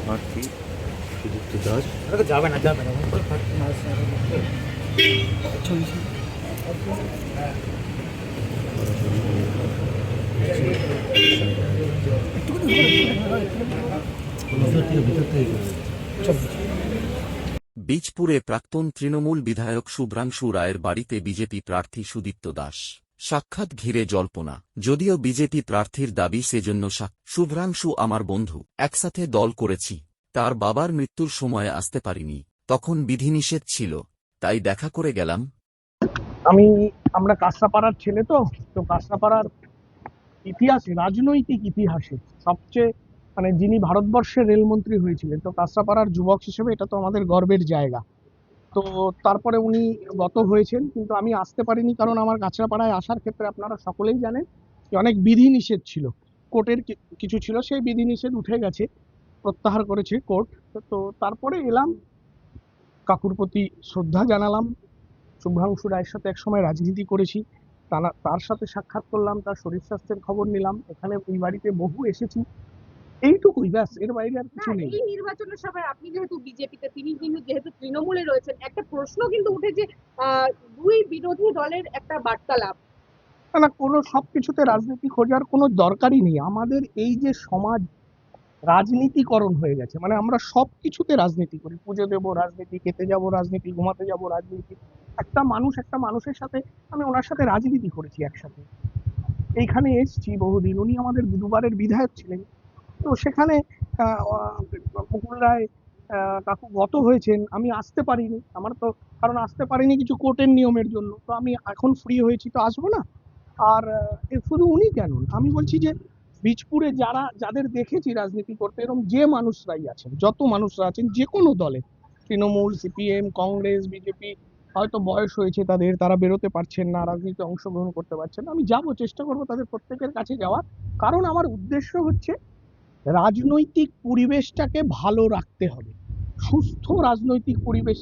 প্রার্থী সুদীপ্ত দাস। যাবে না বীজপুরে প্রাক্তন তৃণমূল বিধায়ক শুভ্রাংশু রায়ের বাড়িতে বিজেপি প্রার্থী সুদীপ্ত দাস। সাক্ষাৎ ঘিরে জল্পনা। যদিও বিজেপি প্রার্থীর দাবি সেজন্য শুভ্রাংশু আমার বন্ধু, একসাথে দল করেছি। তার বাবার মৃত্যুর সময় আসতে পারিনি, তখন বিধিনিষেধ ছিল, তাই দেখা করে গেলাম। আমরা কাঁচরাপাড়ার ছেলে, তো কাঁচরাপাড়ার ইতিহাসে, রাজনৈতিক ইতিহাসে সবচেয়ে যিনি ভারতবর্ষের রেলমন্ত্রী হয়েছিলেন, তো কাঁচরাপাড়ার যুবক হিসেবে এটা তো আমাদের গর্বের জায়গা। তো তারপরে উনি গত হয়েছেন, কিন্তু আমি আসতে পারিনি, কারণ আমার কাঁচরাপাড়ায় আসার ক্ষেত্রে আপনারা সকলেই জানেন যে অনেক বিধিনিষেধ ছিল, কোর্টের কিছু ছিল, সেই বিধিনিষেধ উঠে গেছে, প্রত্যাহার করেছে কোর্ট। তো তারপরে এলাম, কাকুর প্রতি শ্রদ্ধা জানালাম। শুভ্রাংশু রায়ের সাথে একসময় রাজনীতি করেছি, তার সাথে সাক্ষাৎ করলাম, তার শরীর স্বাস্থ্যের খবর নিলাম, এখানে এই বাড়িতে বহু এসেছি, এইটুকুই, ব্যাস, এর বাইরে আর কিছু নেই। এই নির্বাচনের সময় আপনি যেহেতু বিজেপিতে, তিনি কিন্তু যেহেতু তৃণমূলে রয়েছেন, একটা প্রশ্ন কিন্তু উঠেছে দুই বিরোধী দলের একটা বার্তালাপ। না, কোনো সবকিছুতে রাজনীতি খোঁজার কোনো দরকারই নেই। আমাদের এই যে সমাজ রাজনীতিকরণ হয়ে গেছে, আমরা সব কিছুতে রাজনীতি করি, পুজো দেবো রাজনীতি, খেতে যাব রাজনীতি, ঘুমাতে যাব রাজনীতি। একটা মানুষের সাথে, আমি ওনার সাথে রাজনীতি করেছি একসাথে, এইখানে এসছি বহুদিন, উনি আমাদের দুবারের বিধায়ক ছিলেন। তো সেখানে মুকুল রায় কাকু গত হয়েছেন, আমি আসতে পারিনি, আমার তো কারণ আসতে পারিনি কিছু কোর্টের নিয়মের জন্য, তো আমি এখন ফ্রি হয়েছি, তো আসবো না। আর শুধু উনি কেন, আমি বলছি যে বীজপুরে যাদের দেখেছি রাজনীতি করতে, এরকম যে মানুষরাই আছেন, যত মানুষরা আছেন যে কোনো দলে, তৃণমূল, সিপিএম, কংগ্রেস, বিজেপি, হয়তো বয়স হয়েছে তাদের, তারা বেরোতে পারছেন না, রাজনীতিতে অংশগ্রহণ করতে পারছেন না, আমি যাবো, চেষ্টা করবো তাদের প্রত্যেকের কাছে যাওয়ার। কারণ আমার উদ্দেশ্য হচ্ছে রাজনৈতিক পরিবেশটাকে ভালো রাখতে হবে, সুস্থ রাজনৈতিক পরিবেশ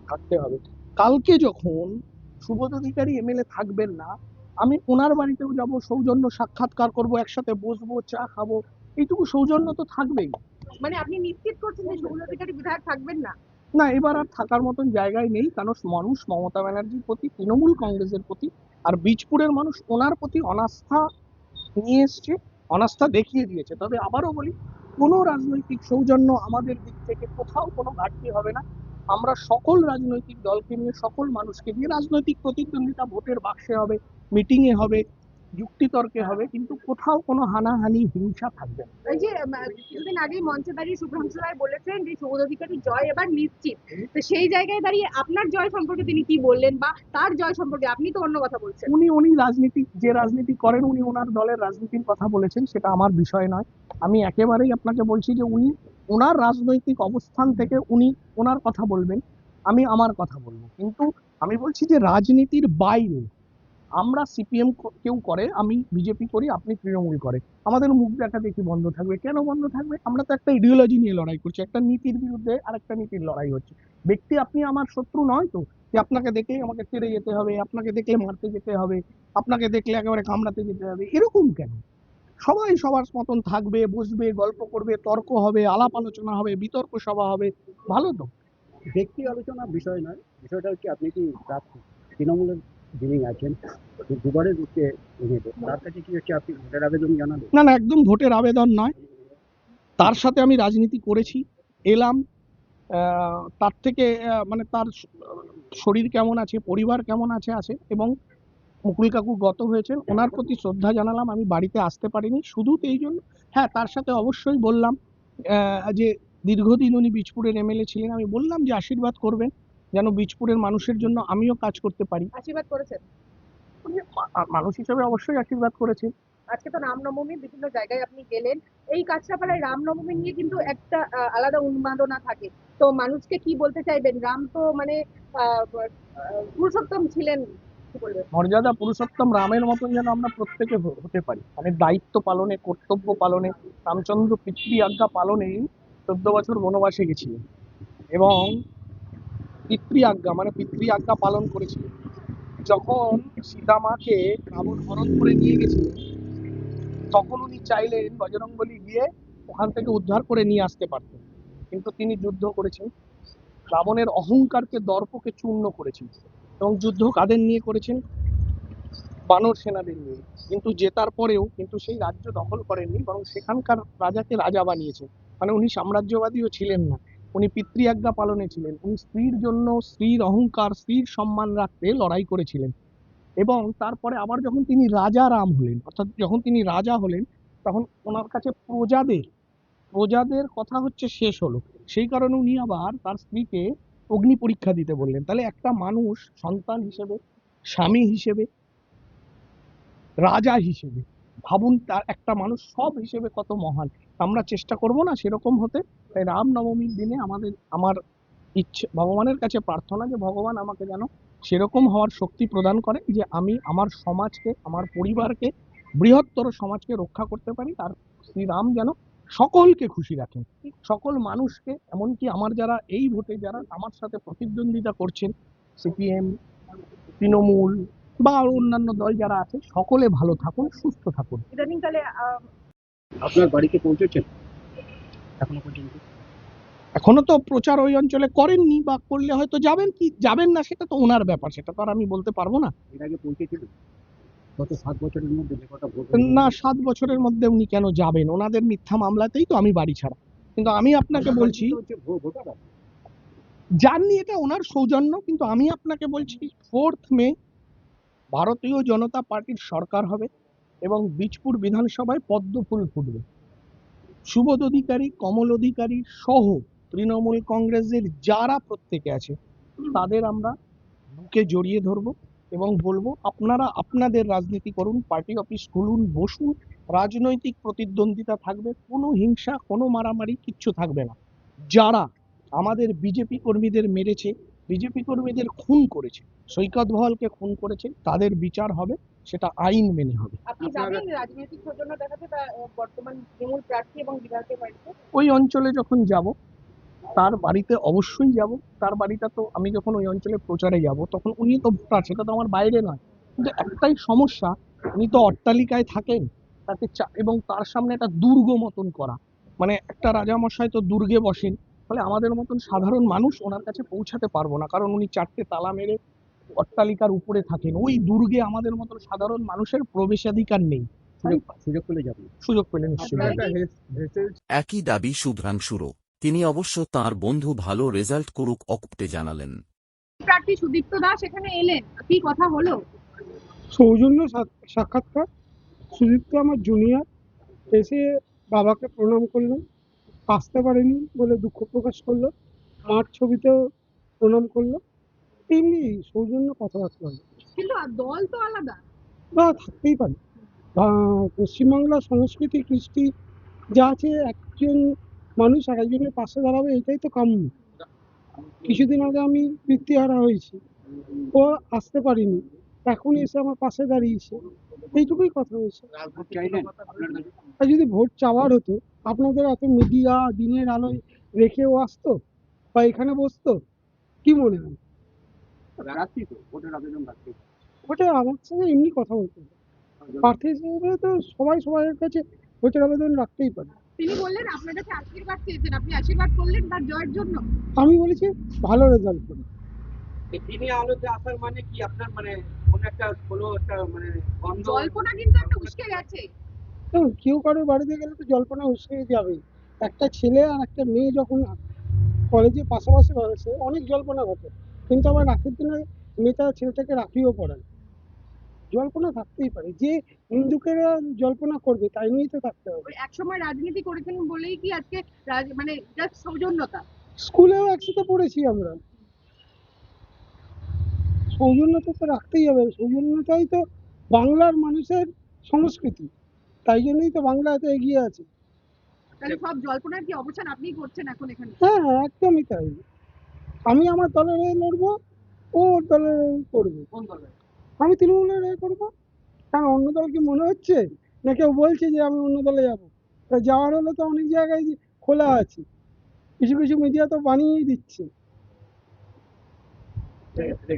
থাকতে হবে। কালকে যখন সুবোধ অধিকারী এমএলএ থাকবেন না, আমি ওনার বাড়িতেও যাব, সৌজন্য সাক্ষাৎকার করব, একসাথে বসবো, চা খাবো, এইটুকু সৌজন্য তো থাকবেই। আপনি নিশ্চিত করছেন যে শুভেন্দু অধিকারী বিধায়ক থাকবেন না? না, এবার আর থাকার মতন জায়গায় নেই, কারণ মানুষ মমতা ব্যানার্জির প্রতি, তৃণমূল কংগ্রেসের প্রতি, আর বীজপুরের মানুষ ওনার প্রতি অনাস্থা নিয়ে এসছে, অনাস্থা দেখিয়ে দিয়েছে। তবে আবারও বলি, কোনো রাজনৈতিক সৌজন্য আমাদের দিক থেকে কোথাও কোনো ঘাটতি হবে না। আমরা সকল রাজনৈতিক দলকে নিয়ে, সকল মানুষকে নিয়ে রাজনৈতিক প্রতিদ্বন্দ্বিতা ভোটের বাক্সে হবে, মিটিংয়ে হবে, যুক্তিতর্কে হবে, কিন্তু কোথাও কোনো হানাহানি, হিংসা থাকবে না। এই যে কিছুদিন আগেই মঞ্চে দাঁড়িয়ে শুভ্রাংশু রায় বলেছেন যে শুভেন্দু অধিকারী জয় এবার নিশ্চিত, তো সেই জায়গায় দাঁড়িয়ে আপনার জয় সম্পর্কে তিনি কি বললেন, বা তার জয় সম্পর্কে আপনি তো অন্য কথা বলছেন? উনি রাজনীতি করেন, উনি ওনার দলের রাজনীতির কথা বলেছেন, সেটা আমার বিষয় নয়। আমি একেবারেই আপনাকে বলছি যে উনি ওনার রাজনৈতিক অবস্থান থেকে উনি ওনার কথা বলবেন, আমি আমার কথা বলবো। কিন্তু আমি বলছি যে রাজনীতির বাইরে, আমরা সিপিএম কেউ করে, আমি বিজেপি করি, আপনি তৃণমূল করে, আমাদের মুখ দেখা দেখি বন্ধ থাকবে? কেন বন্ধ থাকবে? আমরা তো একটা ইডিওলজি নিয়ে লড়াই করছি, একটা নীতির বিরুদ্ধে আরেকটা নীতির লড়াই হচ্ছে। ব্যক্তি আপনি আমার শত্রু নয় তো, যে আপনাকে দেখলেই আমাকে তেড়ে যেতে হবে, আপনাকে দেখলে মারতে যেতে হবে, আপনাকে দেখলে একেবারে কামড়াতে যেতে হবে, এরকম কেন? সবাই সবার মতন থাকবে, বসবে, গল্প করবে, তর্ক হবে, আলাপ আলোচনা হবে, বিতর্ক সভা হবে, ভালো তো। ব্যক্তি আলোচনার বিষয় নয়, বিষয়টা হচ্ছে আপনি কি প্রার্থী, তৃণমূলের যিনি আছেন দুবারের রুখে তার কাছে কি হচ্ছে আপনি ভোটের আবেদন জানাবেন? না না, একদম ভোটের আবেদন নয়, তার সাথে আমি রাজনীতি করেছি, এলাম, তার থেকে তার শরীর কেমন আছে, পরিবার কেমন আছে, এবং মুকুল কাকু গত হয়েছেন, ওনার প্রতি শ্রদ্ধা জানালাম, আমি বাড়িতে আসতে পারিনি শুধু এই জন্য। হ্যাঁ, তার সাথে অবশ্যই বললাম যে দীর্ঘদিন উনি বীজপুরের এমএলএ ছিলেন, আমি বললাম যে আশীর্বাদ করবেন যেন বীজপুরের মানুষের জন্য আমিও কাজ করতে পারি। আশীর্বাদ করেছেন? মানুষ হিসেবে অবশ্যই আশীর্বাদ করেছে। আজকে তো রামনবমী, বিভিন্ন জায়গায় আপনি গেলেন, এই কাছড়াপাড়ায় রামনবমী নিয়ে কিন্তু একটা আলাদা উন্মাদনা থাকে, তো মানুষকে কি বলতে চাইবেন? রাম তো পুরুষোত্তম ছিলেন, কি বলবেন? মর্যাদা পুরুষোত্তম রামের মতন যেন আমরা প্রত্যেকে হতে পারি, দায়িত্ব পালনে, কর্তব্য পালনে। রামচন্দ্র পিতৃ আজ্ঞা পালনে 14 বছর বনবাসে গেছিলেন, এবং পিতৃ আজ্ঞা পালন করেছিলেন। যখন সীতামাকে রাবণ হরণ করে নিয়ে গেছিলেন, তখন উনি চাইলেন বজরংবলী গিয়ে ওখান থেকে উদ্ধার করে নিয়ে আসতে পারতেন, কিন্তু তিনি যুদ্ধ করেছেন, রাবণের অহংকারকে দর্পকে চূর্ণ করেছেন। এবং যুদ্ধ কাদের নিয়ে করেছেন? বানর সেনাদের নিয়ে। কিন্তু জেতার পরেও কিন্তু সেই রাজ্য দখল করেননি, বরং সেখানকার রাজাকে রাজা বানিয়েছেন। মানে উনি সাম্রাজ্যবাদীও ছিলেন না, উনি পিতৃআজ্ঞা পালনে ছিলেন। উনি স্ত্রীর জন্য, স্ত্রীর অহংকার, স্ত্রীর সম্মান রাখতে লড়াই করেছিলেন। এবং তারপরে আবার যখন তিনি রাজা রাম হলেন, অর্থাৎ যখন তিনি রাজা হলেন, তখন ওনার কাছে প্রজাদের কথা হচ্ছে শেষ হলো। সেই কারণে উনি আবার তার স্ত্রীকে অগ্নি পরীক্ষা দিতে বললেন। তাহলে একটা মানুষ সন্তান হিসেবে, স্বামী হিসেবে, রাজা হিসেবে, ভাবুন তার একটা মানুষ সব হিসেবে কত মহান। আমরা চেষ্টা করব না সেরকম হতে? তাই রামনবমীর দিনে আমার ইচ্ছে, ভগবানের কাছে প্রার্থনা যে ভগবান আমাকে যেন সেরকম হওয়ার শক্তি প্রদান করে যে আমি আমার সমাজকে, আমার পরিবারকে, বৃহত্তর সমাজকে রক্ষা করতে পারি। আর শ্রীরাম যেন সকলকে খুশি রাখেন, সকল মানুষকে, এমনকি আমার যারা এই ভোটে যারা আমার সাথে প্রতিদ্বন্দ্বিতা করছেন, সিপিএম, তৃণমূল বা আরো অন্যান্য দল যারা আছে, সকলে ভালো থাকুন, সুস্থ থাকুন। ইদানিংকালে আপনার বাড়িতে পৌঁছেছেন এখনো পর্যন্ত? এখনো তো প্রচার ওই অঞ্চলে করেননি, বা করলে হয়তো যাবেন, কি যাবেন না সেটা তো ওনার ব্যাপার, সেটা তো আর আমি বলতে পারবো না। এর আগে পৌঁছেছিলেন গত 7 বছরের মধ্যে যে কটা ভোট না, 7 বছরের মধ্যে উনি কেন যাবেন? ওনাদের মিথ্যা মামলাতেই তো আমি বাড়ি ছাড়া। কিন্তু আমি আপনাকে বলছি, ভোটার জাননি, এটা ওনার সৌজন্য। কিন্তু আমি আপনাকে বলছি 4th মে ভারতীয় জনতা পার্টির সরকার হবে এবং বীজপুর বিধানসভায় পদ্ম ফুল ফুটবে। সুবোধ অধিকারী, কমল অধিকারী সহ তৃণমূল কংগ্রেসের যারা প্রত্যেকে আছে, তাদের আমরা বুকে জড়িয়ে ধরবো এবং বলবো আপনারা আপনাদের রাজনীতি করুন, পার্টি অফিস খুলুন, বসুন, রাজনৈতিক প্রতিদ্বন্দ্বিতা থাকবে, কোনো হিংসা, কোনো মারামারি কিচ্ছু থাকবে না। যারা আমাদের বিজেপি কর্মীদের মেরেছে, বিজেপি কর্মীদের খুন করেছে, সৈকত বহালকে খুন করেছে, তাদের বিচার হবে, সেটা আইন মেনে হবে। আপনি যাবেন রাজনৈতিক সৌজন্য দেখাতে বা বর্তমান তৃণমূল প্রার্থী এবং বিধায়কের বাড়িতে? ওই অঞ্চলে যখন যাব, তার বাড়িতে অবশ্যই যাব। তার বাড়িটা তো, আমি যখন ওই অঞ্চলে প্রচারে যাব তখন উনি তো ভোটার, সেটা তো আমার বাইরে নয়। কিন্তু একটাই সমস্যা, উনি তো অট্টালিকায় থাকেন, তাকে এবং তার সামনে একটা দুর্গ মতন করা, মানে একটা রাজামশাই তো দুর্গে বসেন, ফলে আমাদের মতন সাধারণ মানুষ ওনার কাছে পৌঁছাতে পারবো না, কারণ উনি 4টে তালা মেরে অট্টালিকার উপরে থাকেন। ওই দুর্গে আমাদের মতন সাধারণ মানুষের প্রবেশাধিকার নেই। সুযোগ পেলে যাবেন? সুযোগ পেলে নিশ্চয়ই। একই দাবি শুভ্রাংশুরও। তিনি অবশ্য তাঁর বন্ধু ভালো রেজাল্ট করুক অকুপ্তে জানালেন। প্রার্থী সুদীপ্ত দাস এখানে এলেন, কি কথা হলো? সৌজন্য সাক্ষাৎকার। সুদীপ্ত আমার জুনিয়র, এসে বাবাকে প্রণাম করলো, আসতে পারেনি বলে দুঃখ প্রকাশ করলো, মার ছবিতেও প্রণাম করলো, এমনি সৌজন্য কথাবার্তা হলো। কিন্তু দল তো আলাদা। বা থাকতেই পারে, পশ্চিমবাংলার সংস্কৃতি কৃষ্টি যা আছে, একজন মানুষ আরেকজনের পাশে দাঁড়াবে, এটাই তো কাম্য। কিছুদিন আগে আমি পিতৃহারা হয়েছি, ও আসতে পারিনি, এখন এসে আমার পাশে দাঁড়িয়েছে, এইটুকুই কথা হয়েছে। ভোট চাইলেন আপনার কাছে? আর যদি ভোট চাওয়ার হতো, আপনাদের এত মিডিয়া দিনের আলোয় রেখেও আসতো বা এখানে বসতো? কি মনে হয়? রাখছি তো, ভোটের আবেদন রাখছি। ওটা আমার সঙ্গে এমনি কথা বলতে হবে। প্রার্থী হিসেবে তো সবাই সবার কাছে ভোটের আবেদন রাখতেই পারে। তিনি বললেন আপনার কাছে আশীর্বাদ চেয়েছেন, আপনি আশীর্বাদ করলেন তার জয়ের জন্য। আমি বলেছি ভালো রেজাল্ট করি। তিনি আলোতে আসার মানে কি আপনার, মানে কোনো একটা মানে জল্পনা কিন্তু একটা উস্কে গেছে। দেখুন, কেউ কারোর বাড়িতে গেলে তো জল্পনা উস্কে যাবে। একটা ছেলে আর একটা মেয়ে যখন কলেজে পাশাপাশি রয়েছে, অনেক জল্পনা ঘটে, কিন্তু আবার রাখির দিনে মেয়েটা ছেলেটাকে রাখিও পড়ায়, জল্পনা থাকতেই পারে। যে হিন্দুকেরা জল্পনা করবে তাই নিয়েই তো থাকতে হবে। ওই একসময় রাজনীতি করেছেন বলেই কি আজকে মানে জাস্ট সৌজন্যতা? স্কুলেও একসাথে পড়েছি আমরা, সৌজন্যতা তো রাখতেই হবে। সৌজন্যতাই তো বাংলার মানুষের সংস্কৃতি, তাই জন্যই তো বাংলা এত এগিয়ে আছে। তাহলে সব জল্পনার কি অবসান আপনিই করছেন এখন এখানে? হ্যাঁ, একদমই তাই। আমি আমার দলের হয়ে লড়বো, ও ওর দলের হয়ে করবে। কোন দলে? আমি তৃণমূলের হয়ে করবো। কারণ অন্য দল কি মনে হচ্ছে না কেউ বলছে যে আমি অন্য দলে যাবো? তা যাওয়ার হলে তো অনেক জায়গায় খোলা আছে, কিছু কিছু মিডিয়া তো বানিয়েই দিচ্ছে। ঠিক আছে।